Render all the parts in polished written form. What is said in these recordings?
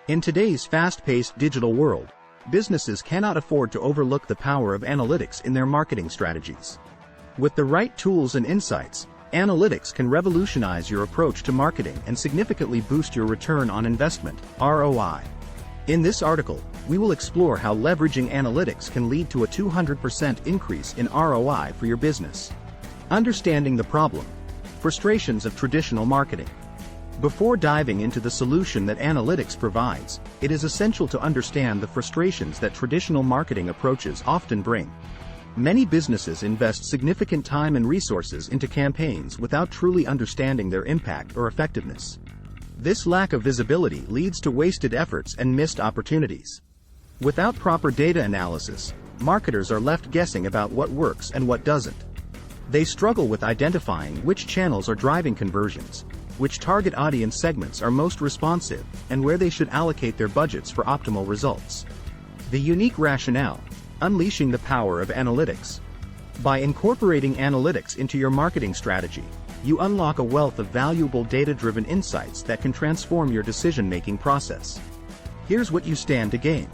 In today's fast-paced digital world, businesses cannot afford to overlook the power of analytics in their marketing strategies. With the right tools and insights, analytics can revolutionize your approach to marketing and significantly boost your return on investment, ROI. In this article, we will explore how leveraging analytics can lead to a 200% increase in ROI for your business. Understanding the problem, frustrations of traditional marketing. Before diving into the solution that analytics provides, it is essential to understand the frustrations that traditional marketing approaches often bring. Many businesses invest significant time and resources into campaigns without truly understanding their impact or effectiveness. This lack of visibility leads to wasted efforts and missed opportunities. Without proper data analysis, marketers are left guessing about what works and what doesn't. They struggle with identifying which channels are driving conversions, which target audience segments are most responsive, and where they should allocate their budgets for optimal results. The unique rationale: unleashing the power of analytics. By incorporating analytics into your marketing strategy, you unlock a wealth of valuable data-driven insights that can transform your decision-making process. Here's what you stand to gain.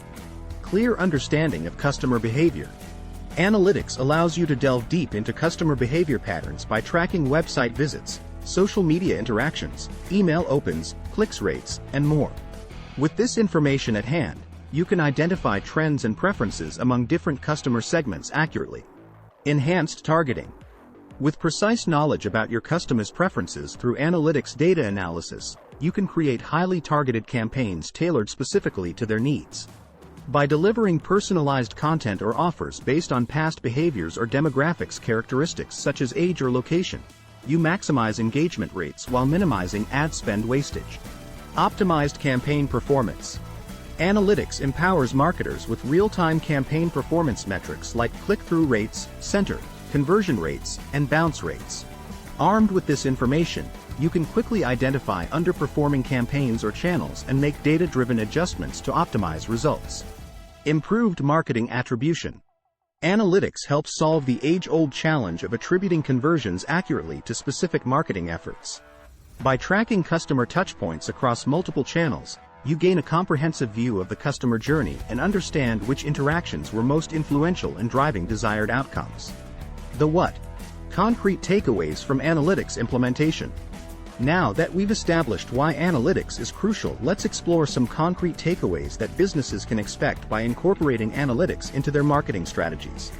Clear understanding of customer behavior. Analytics allows you to delve deep into customer behavior patterns by tracking website visits, social media interactions, email opens, clicks rates, and more. With this information at hand, you can identify trends and preferences among different customer segments accurately. Enhanced targeting. With precise knowledge about your customers' preferences through analytics data analysis, you can create highly targeted campaigns tailored specifically to their needs. By delivering personalized content or offers based on past behaviors or demographics characteristics such as age or location, you maximize engagement rates while minimizing ad spend wastage. Optimized campaign performance. Analytics empowers marketers with real-time campaign performance metrics like click-through rates, center, conversion rates, and bounce rates. Armed with this information, you can quickly identify underperforming campaigns or channels and make data-driven adjustments to optimize results. Improved marketing attribution. Analytics helps solve the age-old challenge of attributing conversions accurately to specific marketing efforts. By tracking customer touchpoints across multiple channels, you gain a comprehensive view of the customer journey and understand which interactions were most influential in driving desired outcomes. The what? Concrete takeaways from analytics implementation. Now that we've established why analytics is crucial, let's explore some concrete takeaways that businesses can expect by incorporating analytics into their marketing strategies.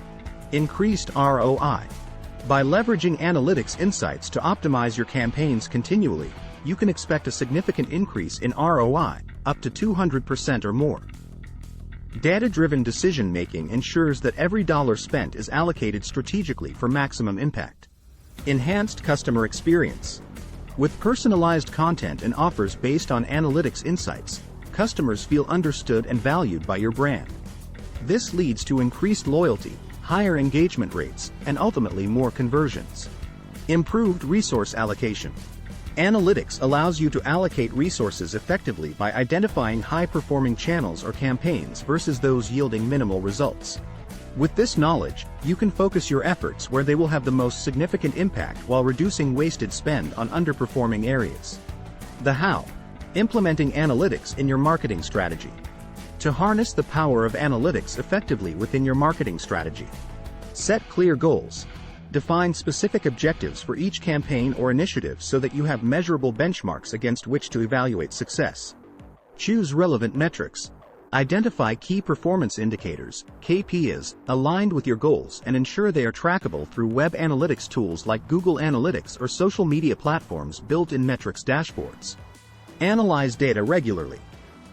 Increased ROI. By leveraging analytics insights to optimize your campaigns continually, you can expect a significant increase in ROI, up to 200% or more. Data-driven decision-making ensures that every dollar spent is allocated strategically for maximum impact. Enhanced customer experience. With personalized content and offers based on analytics insights, customers feel understood and valued by your brand. This leads to increased loyalty, higher engagement rates, and ultimately more conversions. Improved resource allocation. Analytics allows you to allocate resources effectively by identifying high-performing channels or campaigns versus those yielding minimal results. With this knowledge, you can focus your efforts where they will have the most significant impact while reducing wasted spend on underperforming areas. The how? Implementing analytics in your marketing strategy. To harness the power of analytics effectively within your marketing strategy, set clear goals. Define specific objectives for each campaign or initiative so that you have measurable benchmarks against which to evaluate success. Choose relevant metrics. Identify key performance indicators, KPIs, aligned with your goals and ensure they are trackable through web analytics tools like Google Analytics or social media platforms' built-in metrics dashboards. Analyze data regularly.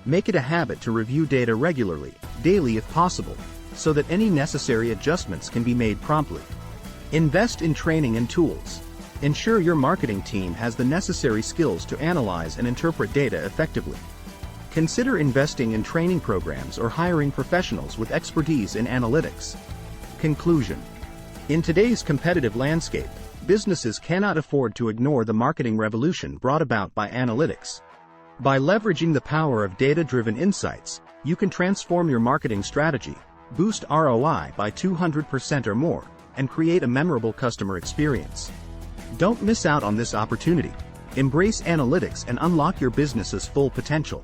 Make it a habit to review data regularly, daily if possible, so that any necessary adjustments can be made promptly. Invest in training and tools. Ensure your marketing team has the necessary skills to analyze and interpret data effectively. Consider investing in training programs or hiring professionals with expertise in analytics. Conclusion. In today's competitive landscape, businesses cannot afford to ignore the marketing revolution brought about by analytics. By leveraging the power of data-driven insights, you can transform your marketing strategy, boost ROI by 200% or more, and create a memorable customer experience. Don't miss out on this opportunity. Embrace analytics and unlock your business's full potential.